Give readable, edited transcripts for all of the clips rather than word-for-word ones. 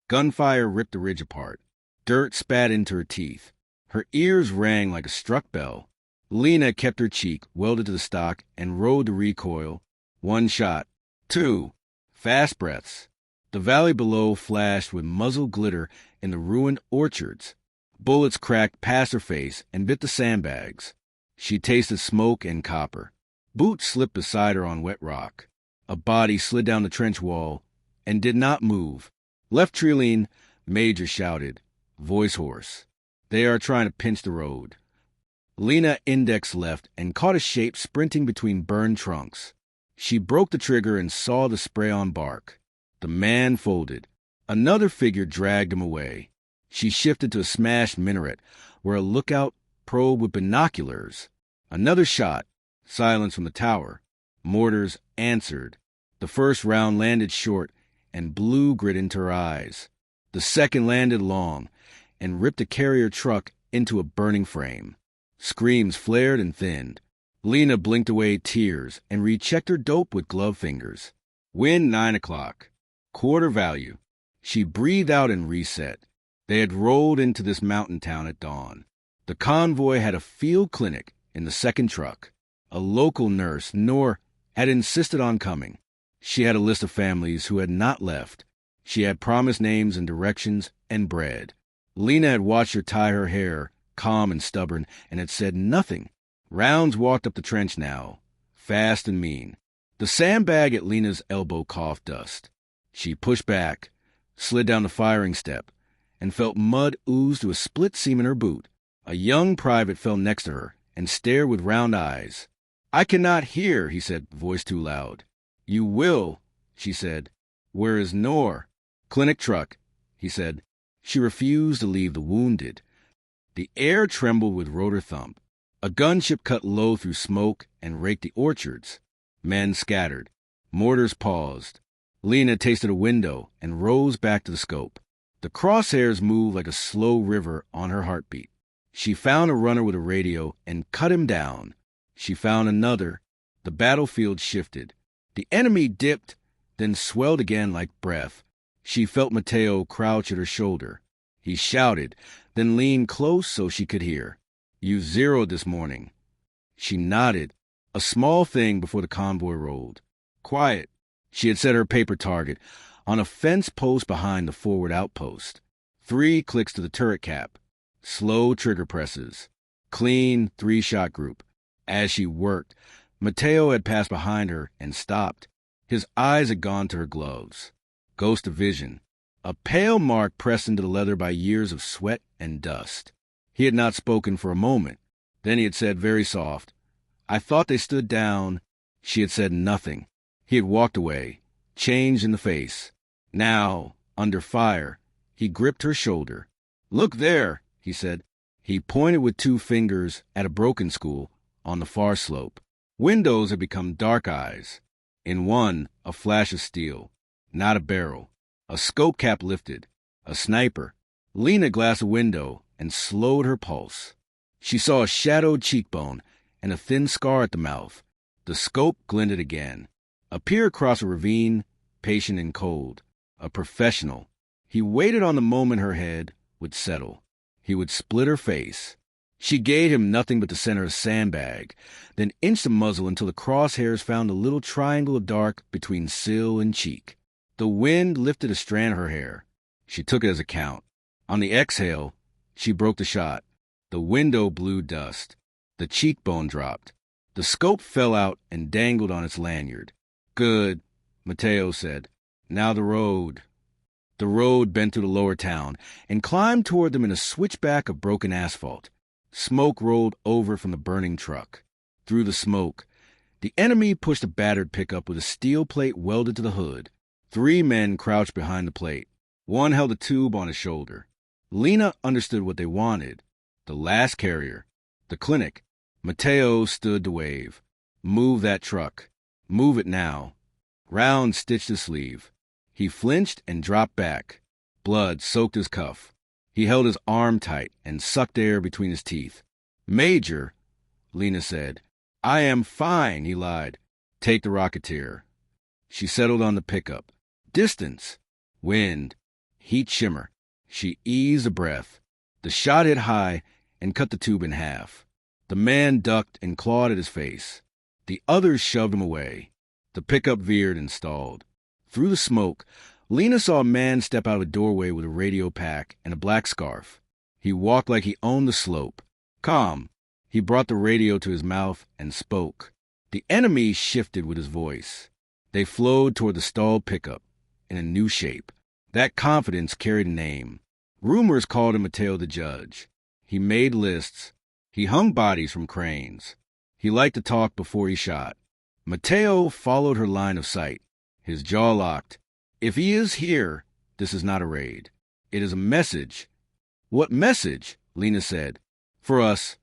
Gunfire ripped the ridge apart. Dirt spat into her teeth. Her ears rang like a struck bell. Lena kept her cheek welded to the stock and rode the recoil. One shot. Two. Fast breaths. The valley below flashed with muzzle glitter in the ruined orchards. Bullets cracked past her face and bit the sandbags. She tasted smoke and copper. Boots slipped beside her on wet rock. A body slid down the trench wall and did not move. Left Treeline, Major shouted, voice hoarse. They are trying to pinch the road. Lena indexed left and caught a shape sprinting between burned trunks. She broke the trigger and saw the spray-on bark. The man folded. Another figure dragged him away. She shifted to a smashed minaret, where a lookout probed with binoculars. Another shot. Silence from the tower. Mortars answered. The first round landed short and blew grit into her eyes. The second landed long and ripped a carrier truck into a burning frame. Screams flared and thinned. Lena blinked away tears and rechecked her dope with gloved fingers. Wind 9 o'clock. Quarter value. She breathed out and reset. They had rolled into this mountain town at dawn. The convoy had a field clinic in the second truck. A local nurse, Nor, had insisted on coming. She had a list of families who had not left. She had promised names and directions and bread. Lena had watched her tie her hair, calm and stubborn, and had said nothing. Rounds walked up the trench now, fast and mean. The sandbag at Lena's elbow coughed dust. She pushed back, slid down the firing step, and felt mud ooze to a split seam in her boot. A young private fell next to her and stared with round eyes. "I cannot hear," he said, voice too loud. "You will," she said. "Where is Nor?" "Clinic truck," he said. She refused to leave the wounded. The air trembled with rotor thump. A gunship cut low through smoke and raked the orchards. Men scattered. Mortars paused. Lena tasted a window and rose back to the scope. The crosshairs moved like a slow river on her heartbeat. She found a runner with a radio and cut him down. She found another. The battlefield shifted. The enemy dipped, then swelled again like breath. She felt Mateo crouch at her shoulder. He shouted, then leaned close so she could hear. "You zeroed this morning." She nodded, a small thing before the convoy rolled. Quiet. She had set her paper target on a fence post behind the forward outpost. 3 clicks to the turret cap. Slow trigger presses. Clean 3-shot group. As she worked, Mateo had passed behind her and stopped. His eyes had gone to her gloves. Ghost of vision. A pale mark pressed into the leather by years of sweat and dust. He had not spoken for a moment. Then he had said very soft, "I thought they stood down." She had said nothing. He had walked away, changed in the face. Now, under fire, he gripped her shoulder. "Look there," he said. He pointed with 2 fingers at a broken school on the far slope. Windows had become dark eyes. In one, a flash of steel. Not a barrel. A scope cap lifted. A sniper. Lena glassed a window and slowed her pulse. She saw a shadowed cheekbone and a thin scar at the mouth. The scope glinted again. A peer across a ravine, patient and cold. A professional. He waited on the moment her head would settle. He would split her face. She gave him nothing but the center of a sandbag, then inched the muzzle until the crosshairs found a little triangle of dark between sill and cheek. The wind lifted a strand of her hair. She took it as a count. On the exhale, she broke the shot. The window blew dust. The cheekbone dropped. The scope fell out and dangled on its lanyard. "Good," Mateo said. "Now the road." The road bent through the lower town and climbed toward them in a switchback of broken asphalt. Smoke rolled over from the burning truck. Through the smoke, the enemy pushed a battered pickup with a steel plate welded to the hood. 3 men crouched behind the plate. One held a tube on his shoulder. Lena understood what they wanted. The last carrier. The clinic. Mateo stood to wave. "Move that truck. Move it now." Round stitched his sleeve. He flinched and dropped back. Blood soaked his cuff. He held his arm tight and sucked air between his teeth. "Major," Lena said. "I am fine," he lied. "Take the Rocketeer." She settled on the pickup. Distance. Wind. heat shimmer. She eased a breath. The shot hit high and cut the tube in half. The man ducked and clawed at his face. The others shoved him away. The pickup veered and stalled. Through the smoke, Lena saw a man step out of a doorway with a radio pack and a black scarf. He walked like he owned the slope. Calm. He brought the radio to his mouth and spoke. The enemy shifted with his voice. They flowed toward the stalled pickup in a new shape. That confidence carried a name. Rumors called him Mateo the Judge. He made lists. He hung bodies from cranes. He liked to talk before he shot. Mateo followed her line of sight, his jaw locked. If he is here, this is not a raid. It is a message. What message? Lena said. For us,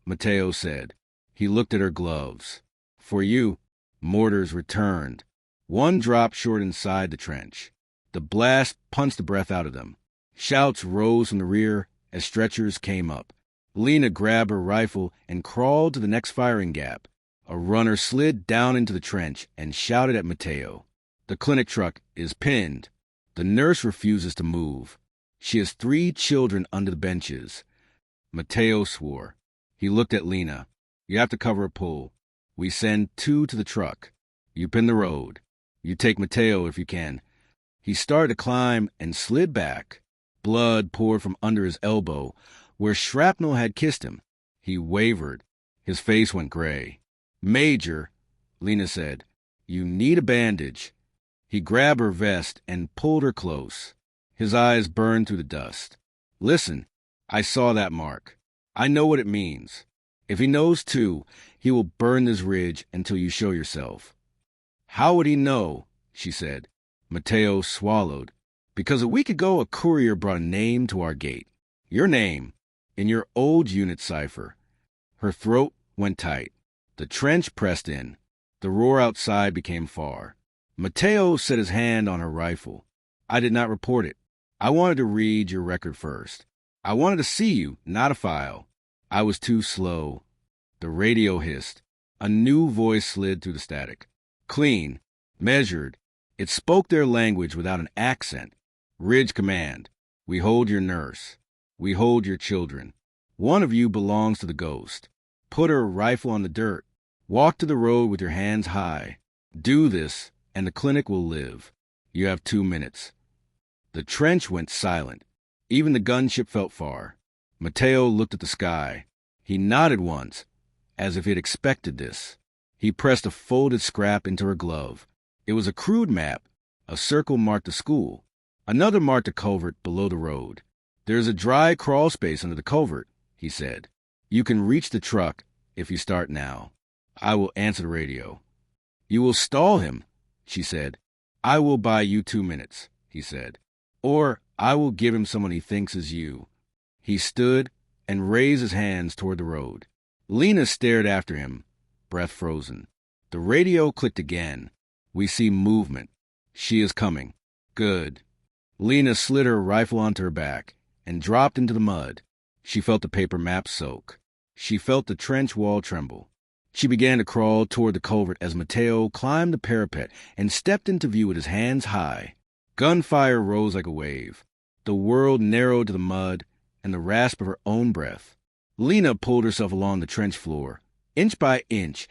Mateo said. He looked at her gloves. For you. Mortars returned. One dropped short inside the trench. The blast punched the breath out of them. Shouts rose from the rear as stretchers came up. Lena grabbed her rifle and crawled to the next firing gap. A runner slid down into the trench and shouted at Mateo. The clinic truck is pinned. The nurse refuses to move. She has 3 children under the benches. Mateo swore. He looked at Lena. You have to cover a pull. We send 2 to the truck. You pin the road. You take Mateo if you can. He started to climb and slid back. Blood poured from under his elbow, where shrapnel had kissed him. He wavered. His face went gray. Major, Lena said, you need a bandage. He grabbed her vest and pulled her close. His eyes burned through the dust. Listen, I saw that mark. I know what it means. If he knows too, he will burn this ridge until you show yourself. How would he know? She said. Mateo swallowed. Because a week ago a courier brought a name to our gate. Your name, in your old unit cipher. Her throat went tight. The trench pressed in. The roar outside became far. Mateo set his hand on her rifle. I did not report it. I wanted to read your record first. I wanted to see you, not a file. I was too slow. The radio hissed. A new voice slid through the static. Clean. Measured. It spoke their language without an accent. Ridge command. We hold your nurse. We hold your children. One of you belongs to the ghost. Put her rifle on the dirt. Walk to the road with your hands high. Do this, and the clinic will live. You have 2 minutes. The trench went silent. Even the gunship felt far. Mateo looked at the sky. He nodded once, as if he had expected this. He pressed a folded scrap into her glove. It was a crude map. A circle marked the school. Another marked a culvert below the road. There's a dry crawl space under the culvert, he said. You can reach the truck if you start now. I will answer the radio. You will stall him, she said. I will buy you 2 minutes, he said. Or I will give him someone he thinks is you. He stood and raised his hands toward the road. Lena stared after him, breath frozen. The radio clicked again. We see movement. She is coming. Good. Lena slid her rifle onto her back and dropped into the mud. She felt the paper map soak. She felt the trench wall tremble. She began to crawl toward the culvert as Mateo climbed the parapet and stepped into view with his hands high. Gunfire rose like a wave. The world narrowed to the mud and the rasp of her own breath. Lena pulled herself along the trench floor, inch by inch,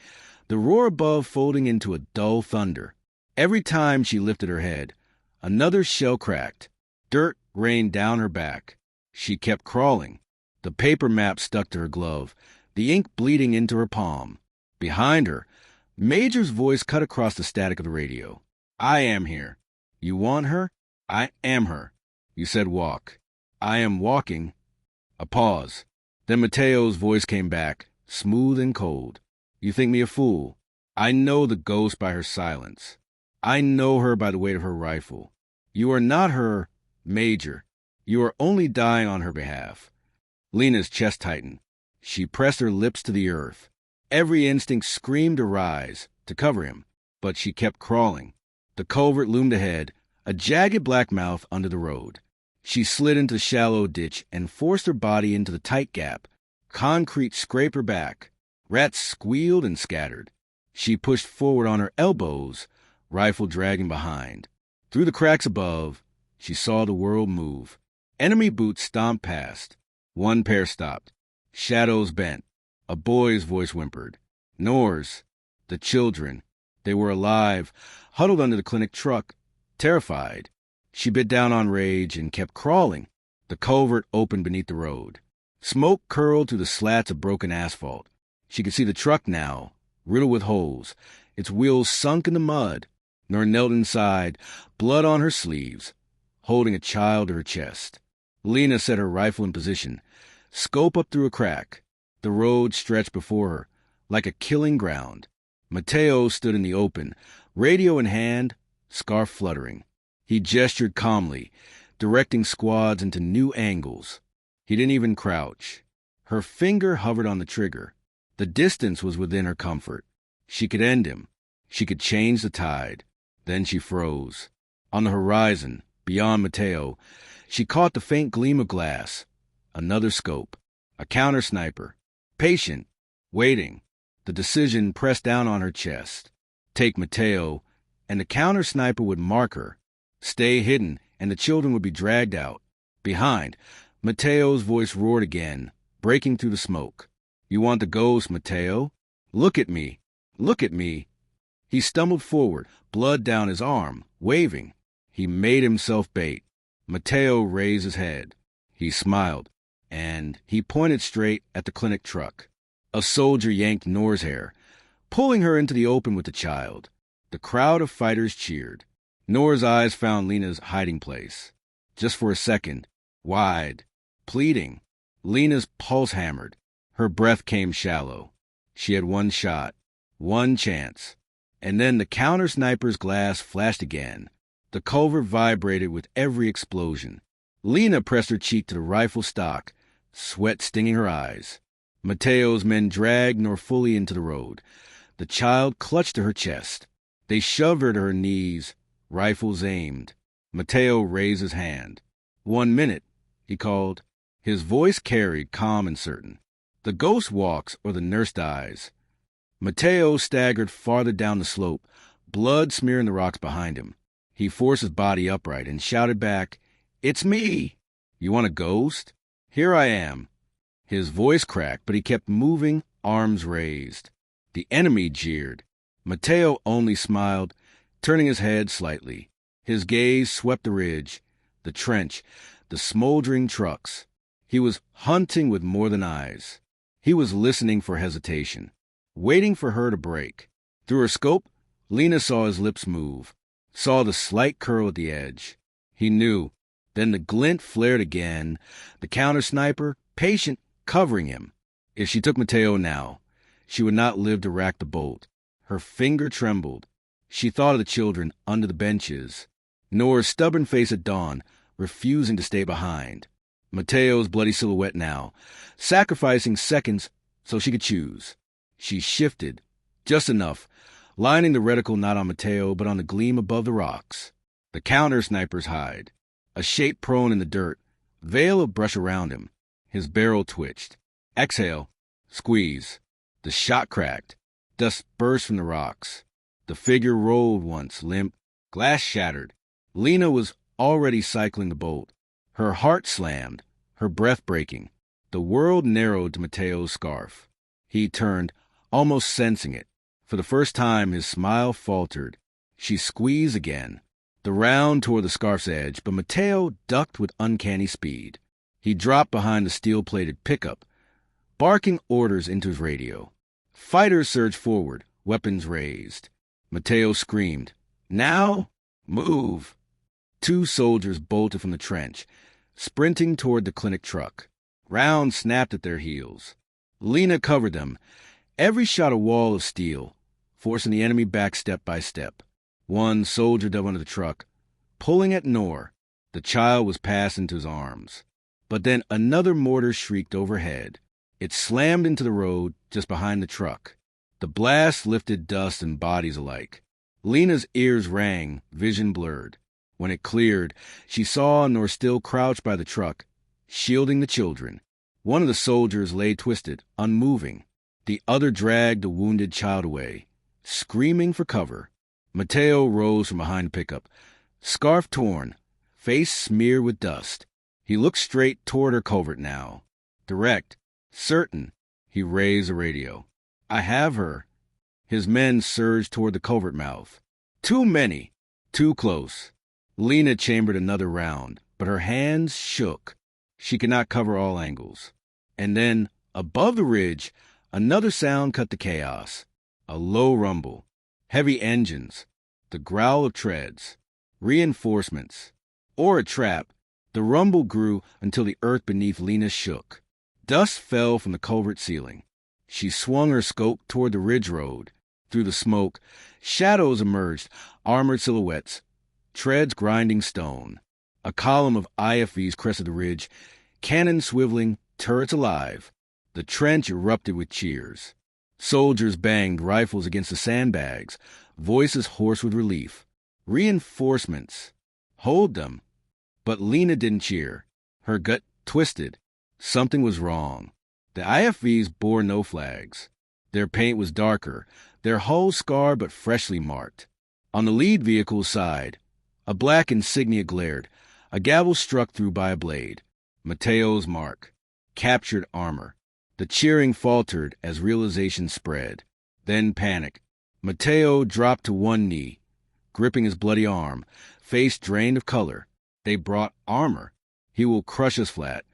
the roar above folding into a dull thunder. Every time she lifted her head, another shell cracked. Dirt rained down her back. She kept crawling. The paper map stuck to her glove, the ink bleeding into her palm. Behind her, Major's voice cut across the static of the radio. I am here. You want her? I am her. You said walk. I am walking. A pause. Then Mateo's voice came back, smooth and cold. You think me a fool. I know the ghost by her silence. I know her by the weight of her rifle. You are not her, Major. You are only dying on her behalf. Lena's chest tightened. She pressed her lips to the earth. Every instinct screamed to rise, to cover him, but she kept crawling. The culvert loomed ahead, a jagged black mouth under the road. She slid into the shallow ditch and forced her body into the tight gap. Concrete scraped her back. Rats squealed and scattered. She pushed forward on her elbows, rifle dragging behind. Through the cracks above, She saw the world move. Enemy boots stomped past. One pair stopped. Shadows bent. A boy's voice whimpered. Noors. The children. They were alive, huddled under the clinic truck, terrified. She bit down on rage and kept crawling. The culvert opened beneath the road. Smoke curled through the slats of broken asphalt. She could see the truck now, riddled with holes, its wheels sunk in the mud. Noor knelt inside, blood on her sleeves, holding a child to her chest. Lena set her rifle in position, scope up through a crack. The road stretched before her, like a killing ground. Mateo stood in the open, radio in hand, scarf fluttering. He gestured calmly, directing squads into new angles. He didn't even crouch. Her finger hovered on the trigger. The distance was within her comfort. She could end him. She could change the tide. Then she froze. On the horizon, beyond Mateo, she caught the faint gleam of glass. Another scope. A counter-sniper. Patient. Waiting. The decision pressed down on her chest. Take Mateo, and the counter-sniper would mark her. Stay hidden, and the children would be dragged out. Behind, Mateo's voice roared again, breaking through the smoke. You want the ghost, Mateo? Look at me. Look at me. He stumbled forward, blood down his arm, waving. He made himself bait. Mateo raised his head. He smiled, and he pointed straight at the clinic truck. A soldier yanked Noor's hair, pulling her into the open with the child. The crowd of fighters cheered. Noor's eyes found Lena's hiding place. Just for a second, wide, pleading. Lena's pulse hammered. Her breath came shallow. She had one shot, one chance. And then the counter-sniper's glass flashed again. The culvert vibrated with every explosion. Lena pressed her cheek to the rifle stock, sweat stinging her eyes. Mateo's men dragged Noor fully into the road. The child clutched to her chest. They shoved her to her knees, rifles aimed. Mateo raised his hand. 1 minute, he called. His voice carried, calm and certain. The ghost walks or the nurse dies. Mateo staggered farther down the slope, blood smearing the rocks behind him. He forced his body upright and shouted back, It's me! You want a ghost? Here I am. His voice cracked, but he kept moving, arms raised. The enemy jeered. Mateo only smiled, turning his head slightly. His gaze swept the ridge, the trench, the smoldering trucks. He was hunting with more than eyes. He was listening for hesitation, waiting for her to break. Through her scope, Lena saw his lips move, saw the slight curl at the edge. He knew. Then the glint flared again, the counter-sniper, patient, covering him. If she took Mateo now, she would not live to rack the bolt. Her finger trembled. She thought of the children under the benches. Noor's stubborn face at dawn, refusing to stay behind. Mateo's bloody silhouette now, sacrificing seconds so she could choose. She shifted, just enough, lining the reticle not on Mateo but on the gleam above the rocks. The counter-sniper's hide, a shape prone in the dirt, veil of brush around him. His barrel twitched. Exhale. Squeeze. The shot cracked. Dust burst from the rocks. The figure rolled once, limp. Glass shattered. Lena was already cycling the bolt. Her heart slammed, her breath breaking. The world narrowed to Mateo's scarf. He turned, almost sensing it. For the first time, his smile faltered. She squeezed again. The round tore the scarf's edge, but Mateo ducked with uncanny speed. He dropped behind the steel-plated pickup, barking orders into his radio. Fighters surged forward, weapons raised. Mateo screamed, Now? Move! 2 soldiers bolted from the trench, sprinting toward the clinic truck. Rounds snapped at their heels. Lena covered them. Every shot a wall of steel, forcing the enemy back step by step. One soldier dove under the truck, pulling at Noor. The child was passed into his arms. But then another mortar shrieked overhead. It slammed into the road just behind the truck. The blast lifted dust and bodies alike. Lena's ears rang, vision blurred. When it cleared, she saw Noor still crouched by the truck, shielding the children. One of the soldiers lay twisted, unmoving. The other dragged the wounded child away, screaming for cover. Mateo rose from behind the pickup, scarf torn, face smeared with dust. He looked straight toward her covert now. Direct, certain. He raised the radio. I have her. His men surged toward the covert mouth. Too many. Too close. Lena chambered another round, but her hands shook. She could not cover all angles. And then, above the ridge, another sound cut the chaos. A low rumble. Heavy engines. The growl of treads. Reinforcements. Or a trap. The rumble grew until the earth beneath Lena shook. Dust fell from the covert ceiling. She swung her scope toward the ridge road. Through the smoke, shadows emerged, armored silhouettes, treads grinding stone. A column of IFVs crested the ridge, cannons swiveling, turrets alive. The trench erupted with cheers. Soldiers banged rifles against the sandbags, voices hoarse with relief. Reinforcements. Hold them. But Lena didn't cheer. Her gut twisted. Something was wrong. The IFVs bore no flags. Their paint was darker, their hulls scarred but freshly marked. On the lead vehicle's side, a black insignia glared, a gavel struck through by a blade. Mateo's mark. Captured armor. The cheering faltered as realization spread. Then panic. Mateo dropped to one knee, gripping his bloody arm, face drained of color. They brought armor. He will crush us flat.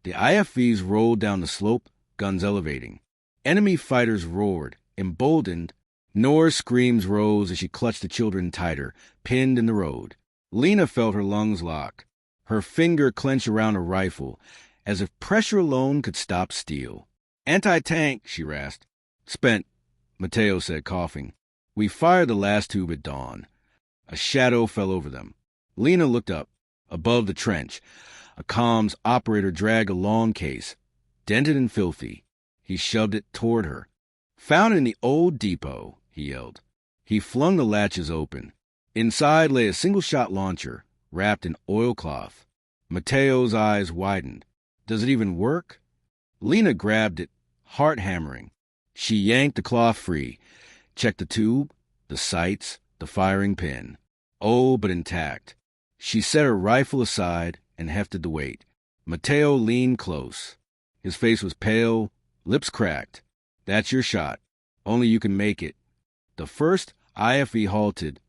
The IFVs rolled down the slope, guns elevating. Enemy fighters roared, emboldened. Nora's screams rose as she clutched the children tighter, pinned in the road. Lena felt her lungs lock. Her finger clenched around a rifle, as if pressure alone could stop steel. Anti-tank, she rasped. Spent, Mateo said, coughing. We fired the last tube at dawn. A shadow fell over them. Lena looked up. Above the trench, a comms operator dragged a long case, dented and filthy. He shoved it toward her. Found in the old depot, he yelled. He flung the latches open. Inside lay a single-shot launcher, wrapped in oilcloth. Mateo's eyes widened. Does it even work? Lena grabbed it, heart hammering. She yanked the cloth free, checked the tube, the sights, the firing pin. Old but intact. She set her rifle aside and hefted the weight. Mateo leaned close. His face was pale, lips cracked. That's your shot. Only you can make it. The first IFV halted,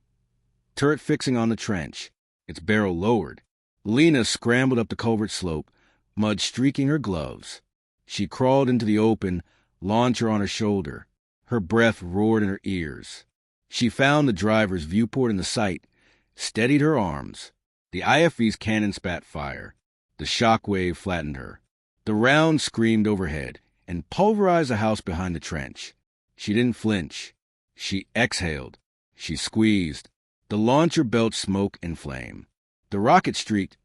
turret fixing on the trench, its barrel lowered. Lena scrambled up the covert slope, mud streaking her gloves. She crawled into the open, launcher on her shoulder. Her breath roared in her ears. She found the driver's viewport in the sight, steadied her arms. The IFV's cannon spat fire. The shock wave flattened her. The round screamed overhead and pulverized the house behind the trench. She didn't flinch. She exhaled. She squeezed. The launcher belched smoke and flame. The rocket streaked,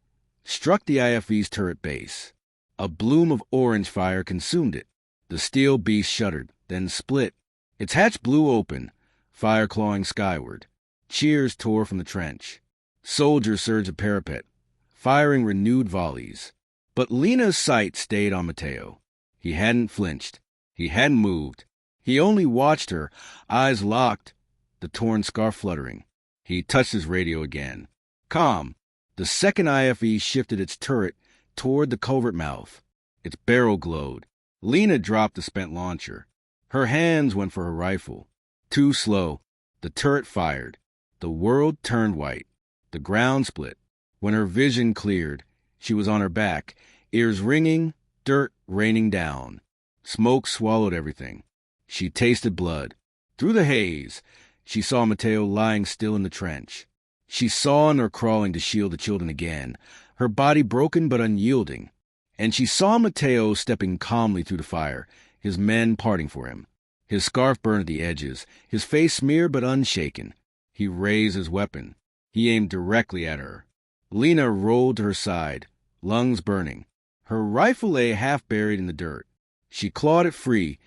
struck the IFV's turret base. A bloom of orange fire consumed it. The steel beast shuddered, then split. Its hatch blew open, fire clawing skyward. Cheers tore from the trench. Soldiers surged the parapet, firing renewed volleys. But Lena's sight stayed on Mateo. He hadn't flinched. He hadn't moved. He only watched her, eyes locked, the torn scarf fluttering. He touched his radio again. Calm. The second IFV shifted its turret toward the covert mouth. Its barrel glowed. Lena dropped the spent launcher. Her hands went for her rifle. Too slow. The turret fired. The world turned white. The ground split. When her vision cleared, she was on her back, ears ringing, dirt raining down. Smoke swallowed everything. She tasted blood. Through the haze, she saw Mateo lying still in the trench. She saw her crawling to shield the children again, her body broken but unyielding. And she saw Mateo stepping calmly through the fire, his men parting for him. His scarf burned at the edges, his face smeared but unshaken. He raised his weapon. He aimed directly at her. Lena rolled to her side, lungs burning. Her rifle lay half buried in the dirt. She clawed it free,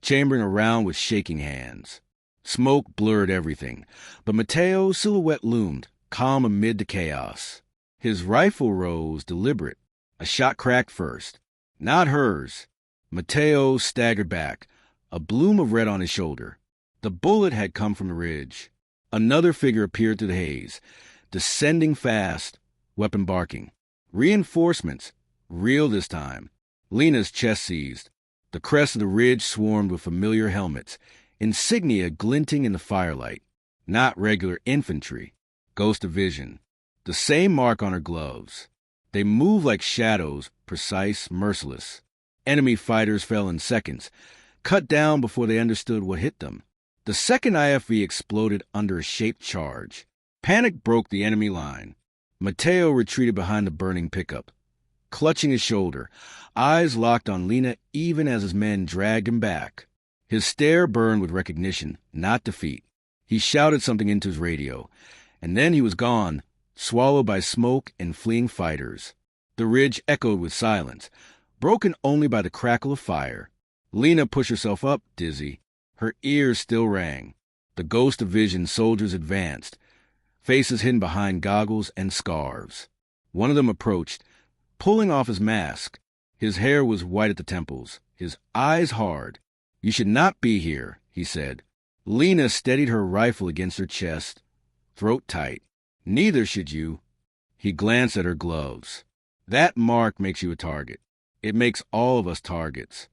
chambering around with shaking hands. Smoke blurred everything, but Mateo's silhouette loomed, calm amid the chaos. His rifle rose, deliberate. A shot cracked first. Not hers. Mateo staggered back, a bloom of red on his shoulder. The bullet had come from the ridge. Another figure appeared through the haze, descending fast. weapon barking. Reinforcements. Real this time. Lena's chest seized. The crest of the ridge swarmed with familiar helmets, insignia glinting in the firelight. Not regular infantry. Ghost Division. The same mark on her gloves. They moved like shadows, precise, merciless. Enemy fighters fell in seconds, cut down before they understood what hit them. The second IFV exploded under a shaped charge. Panic broke the enemy line. Mateo retreated behind the burning pickup, clutching his shoulder, eyes locked on Lena even as his men dragged him back. His stare burned with recognition, not defeat. He shouted something into his radio, and then he was gone, swallowed by smoke and fleeing fighters. The ridge echoed with silence, broken only by the crackle of fire. Lena pushed herself up, dizzy. Her ears still rang. The Ghost Division soldiers advanced, faces hidden behind goggles and scarves. One of them approached, pulling off his mask. His hair was white at the temples, his eyes hard. "You should not be here," he said. Lena steadied her rifle against her chest, throat tight. "Neither should you." He glanced at her gloves. "That mark makes you a target. It makes all of us targets."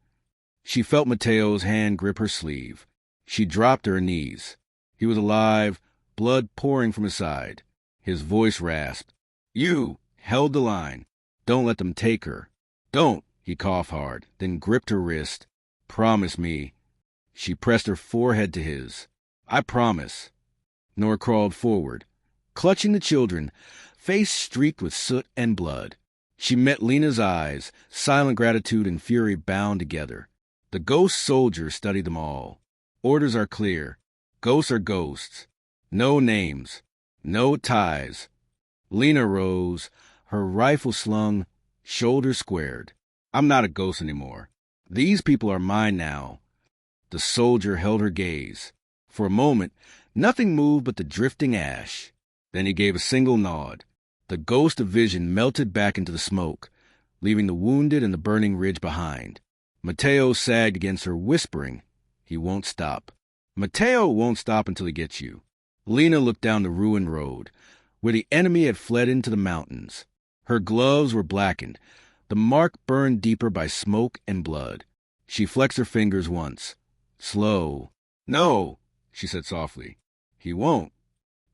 She felt Mateo's hand grip her sleeve. She dropped to her knees. He was alive, blood pouring from his side. His voice rasped. "You held the line. Don't let them take her. Don't." He coughed hard, then gripped her wrist. "Promise me." She pressed her forehead to his. "I promise." Nor crawled forward, clutching the children, face streaked with soot and blood. She met Lena's eyes, silent gratitude and fury bound together. The ghost soldiers studied them all. Orders are clear. Ghosts are ghosts. No names. No ties. Lena rose, her rifle slung, shoulders squared. "I'm not a ghost anymore. These people are mine now." The soldier held her gaze. For a moment, nothing moved but the drifting ash. Then he gave a single nod. The Ghost Division melted back into the smoke, leaving the wounded and the burning ridge behind. Mateo sagged against her, whispering, "He won't stop. Mateo won't stop until he gets you." Lena looked down the ruined road, where the enemy had fled into the mountains. Her gloves were blackened, the mark burned deeper by smoke and blood. She flexed her fingers once. Slow. "No," she said softly. "He won't."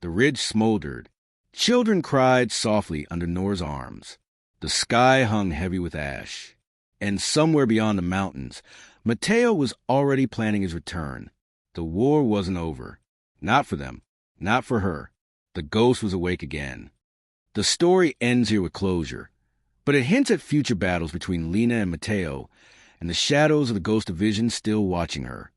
The ridge smoldered. Children cried softly under Nor's arms. The sky hung heavy with ash. And somewhere beyond the mountains, Mateo was already planning his return. The war wasn't over. Not for them. Not for her. The ghost was awake again. The story ends here with closure, but it hints at future battles between Lena and Mateo, and the shadows of the Ghost Division still watching her.